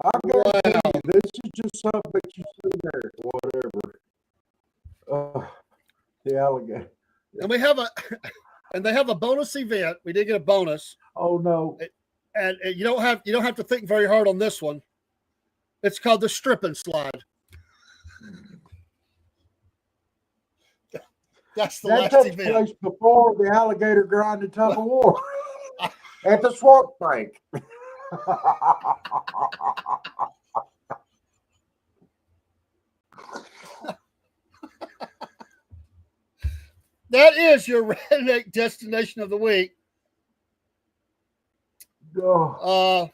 I guarantee you, this is just something that you see there, whatever. The alligator. And they have a bonus event. We did get a bonus. Oh no. And you don't have to think very hard on this one. It's called the strip and slide. That's the last takes event. place before the alligator grind and tug of war at the swamp bank. That is your redneck destination of the week. Oh,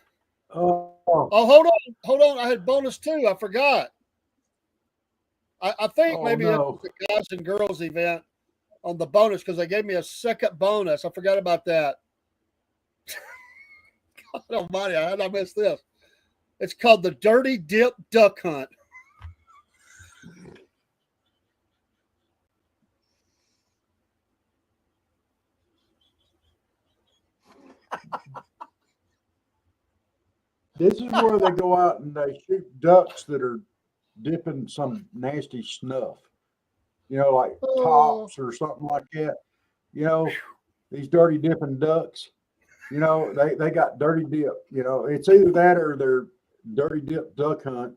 hold on. I had bonus 2. I forgot. I think maybe it was the guys and girls event on the bonus, because they gave me a second bonus. I forgot about that. God almighty, how did I miss this? It's called the Dirty Dip Duck Hunt. This is where they go out and they shoot ducks that are dipping some nasty snuff, like tops or something like that. These dirty dipping ducks, they got dirty dip. It's either that or they're dirty dip duck hunt.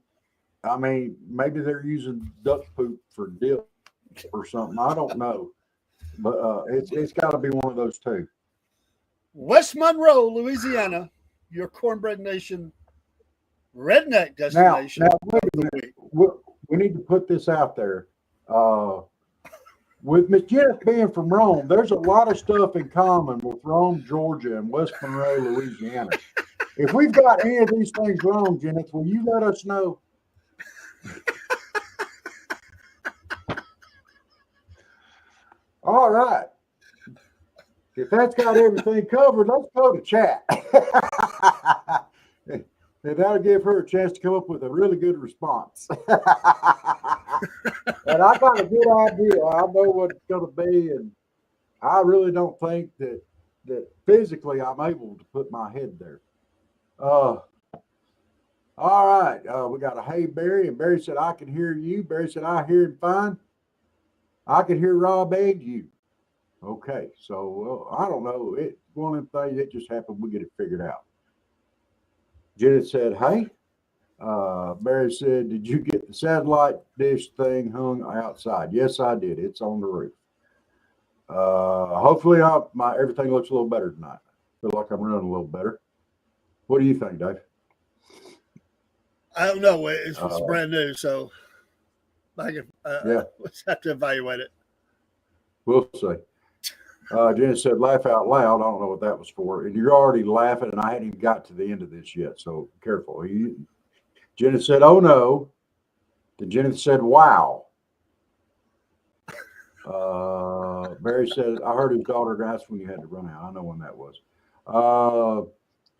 I mean, maybe they're using duck poop for dip or something. I don't know, but it's got to be one of those two. West Monroe, Louisiana, your Cornbread Nation redneck destination. Now wait a minute. we need to put this out there. With Miss Jess being from Rome, there's a lot of stuff in common with Rome, Georgia, and West Monroe, Louisiana. If we've got any of these things wrong, Jennings, will you let us know? All right. If that's got everything covered, let's go to chat. And that'll give her a chance to come up with a really good response. And I got a good idea. I know what it's going to be, and I really don't think that physically I'm able to put my head there. All right. We got a hey Barry, and Barry said I can hear you. Barry said I hear him fine. I can hear Rob and you. Okay, so I don't know. It's one of them things that just happened. We get it figured out. Janet said, hey. Barry said, did you get the satellite dish thing hung outside? Yes, I did. It's on the roof. Hopefully everything looks a little better tonight. I feel like I'm running a little better. What do you think, Dave? I don't know. It's brand new, so I can let's have to evaluate it. We'll see. Jen said, laugh out loud. I don't know what that was for. And you're already laughing, and I hadn't even got to the end of this yet, so careful. Jenna said, oh, no. Then Jenna said, wow. Barry said, I heard his daughter asked when you had to run out. I know when that was.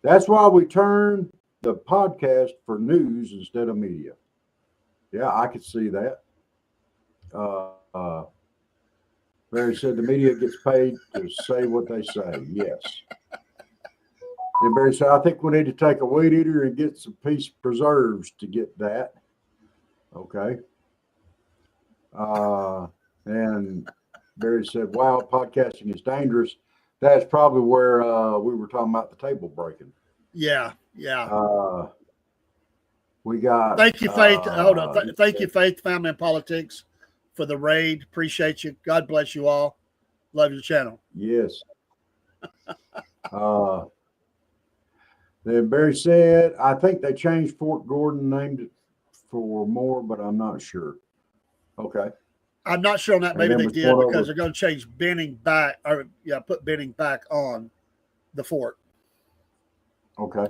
That's why we turned the podcast for news instead of media. Yeah, I could see that. Barry said the media gets paid to say what they say. Yes. And Barry said, I think we need to take a weed eater and get some piece preserves to get that. Okay. And Barry said, wow, podcasting is dangerous. That's probably where we were talking about the table breaking. Yeah. We got. Thank you, Faith. Hold on. Thank you, Faith, Family and Politics, for the raid. Appreciate you. God bless you all. Love your channel. Yes. Then Barry said, I think they changed Fort Gordon, named it for more, but I'm not sure. Okay. I'm not sure on that. Maybe they did because they're going to change Benning back, put Benning back on the fort. Okay.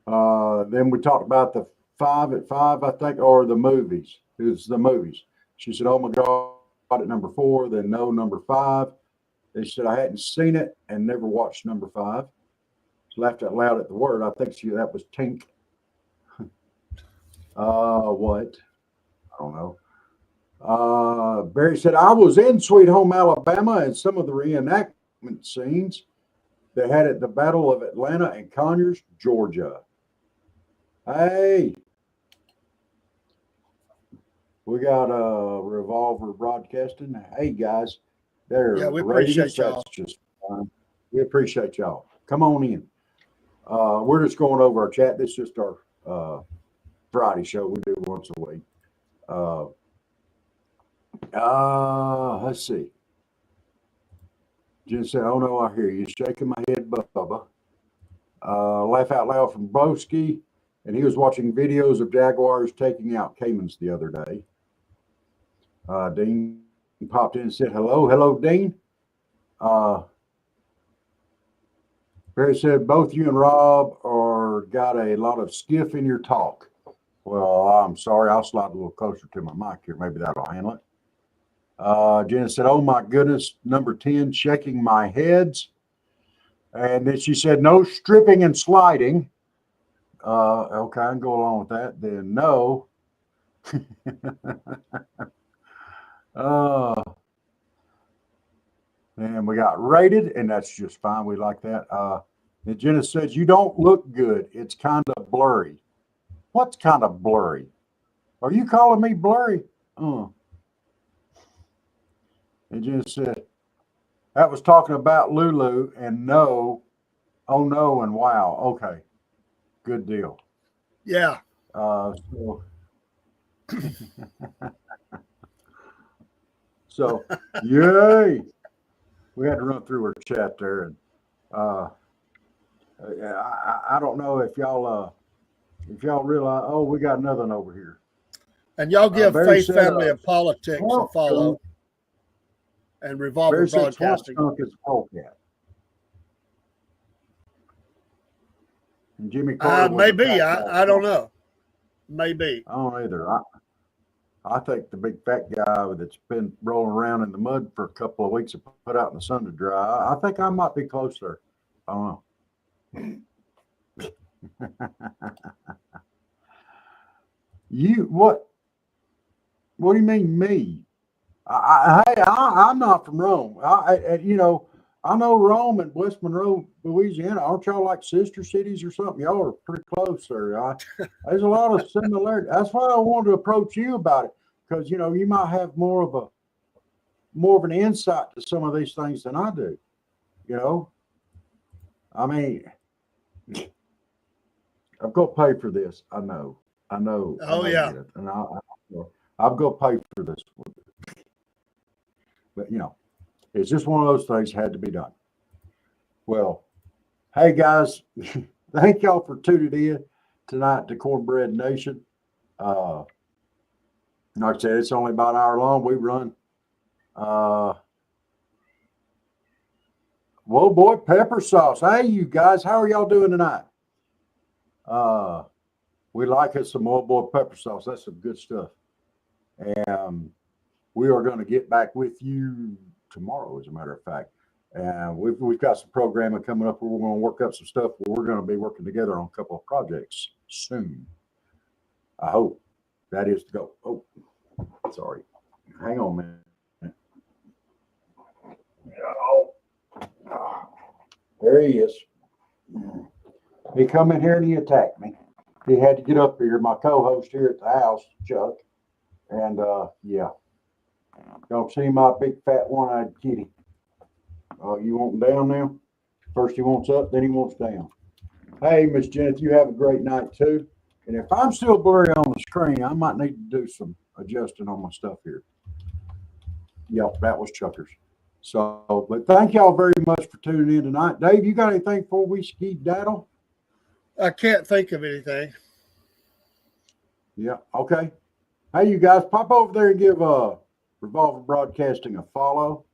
Then we talked about the 5 at 5, I think, or the movies. It was the movies. She said, oh my God, at number 4, then no, number 5. They said I hadn't seen it and never watched number 5. She laughed out loud at the word. I think that was Tink. What? I don't know. Barry said, I was in Sweet Home, Alabama, and some of the reenactment scenes they had at the Battle of Atlanta and Conyers, Georgia. Hey, we got Revolver Broadcasting. Hey, guys. We appreciate y'all. That's just fine. We appreciate y'all. Come on in. We're just going over our chat. This is just our Friday show we do once a week. Let's see. Jen said, oh no, I hear you. Shaking my head, Bubba. Laugh out loud from Broski. And he was watching videos of jaguars taking out caimans the other day. Dean popped in and said, hello. Hello, Dean. Barry said, both you and Rob got a lot of skiff in your talk. Well, I'm sorry. I'll slide a little closer to my mic here. Maybe that'll handle it. Jenna said, oh my goodness, number 10, shaking my heads. And then she said, no stripping and sliding. Okay, I can go along with that. Then no. And we got rated, and that's just fine. We like that. And Jenna says, you don't look good. It's kind of blurry. What's kind of blurry? Are you calling me blurry? And Jenna said, that was talking about Lulu and no, oh no, and wow. Okay, good deal. Yeah. So yay. We had to run through our chat there. And I don't know if y'all realize, oh, we got another one over here. And y'all give Barry Faith, said, Family, and Politics a follow. And Revolver Barry said Broadcasting. Swamp Skunk is a polecat. And Jimmy Carter was Maybe. a fat guy. I don't know. Maybe. I don't either. I think the big fat guy that's been rolling around in the mud for a couple of weeks and put out in the sun to dry, I think I might be close there. I don't know. What do you mean me? I'm not from Rome. I know Rome and West Monroe, Louisiana. Aren't y'all like sister cities or something? Y'all are pretty close there. There's a lot of similarity. That's why I wanted to approach you about it, because you might have more of an insight to some of these things than I do. I mean, I've got to pay for this. I know. Oh, yeah. And I've got to pay for this one. But it's just one of those things that had to be done. Well, hey guys, thank y'all for tuning in tonight to Cornbread Nation. Like I said, it's only about an hour long. We run. Whoa, boy, pepper sauce. Hey, you guys, how are y'all doing tonight? We like us some Whoa, boy, pepper sauce. That's some good stuff. And we are going to get back with you tomorrow, as a matter of fact. And we've got some programming coming up where we're going to work up some stuff where we're going to be working together on a couple of projects soon. I hope that is to go. Oh, sorry. Hang on a minute. There he is. He come in here and he attacked me. He had to get up here, my co-host here at the house, Chuck. And yeah. Don't see my big fat one-eyed kitty. You want him down now? First he wants up, then he wants down. Hey, Miss Janet, you have a great night too. And if I'm still blurry on the screen, I might need to do some adjusting on my stuff here. Yep, that was Chuckers. So, but thank y'all very much for tuning in tonight. Dave, you got anything before we skedaddle? I can't think of anything. Yeah, okay. Hey, you guys, pop over there and give Revolver Broadcasting a follow.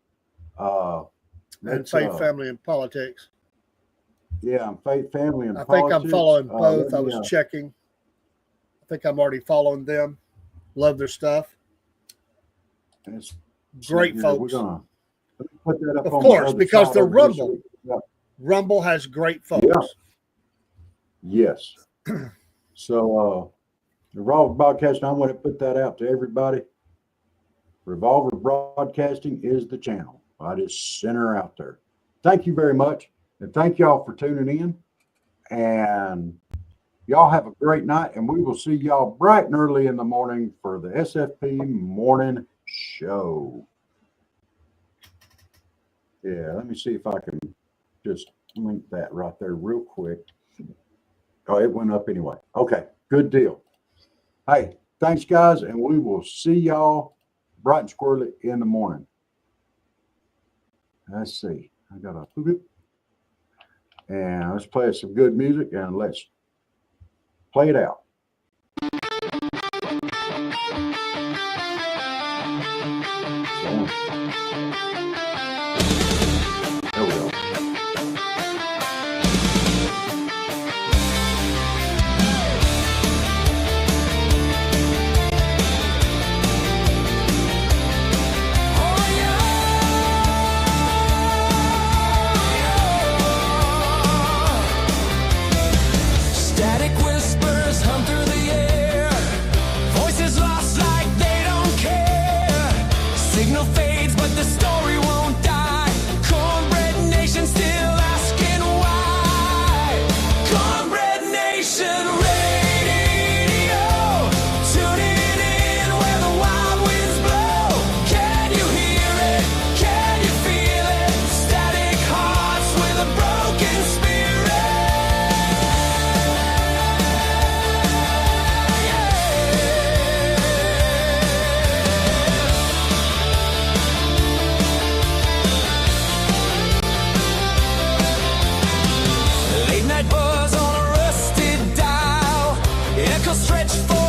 And Faith, Family, and Politics. Yeah, and Faith, Family, and I Politics. think I'm following both. I was checking. I think I'm already following them. Love their stuff. Great folks. We're gonna put that up of on course, the because side they're of this Rumble. week. Yeah. Rumble has great folks. Yeah. Yes. So, Revolver Broadcasting, I'm going to put that out to everybody. Revolver Broadcasting is the channel. I just sent her out there. Thank you very much. And thank y'all for tuning in. And y'all have a great night. And we will see y'all bright and early in the morning for the SFP Morning Show. Yeah, let me see if I can just link that right there real quick. Oh, it went up anyway. Okay, good deal. Hey, thanks, guys. And we will see y'all bright and squirrely in the morning. Let's see. I got a and let's play some good music and let's play it out. There we go. Stretch for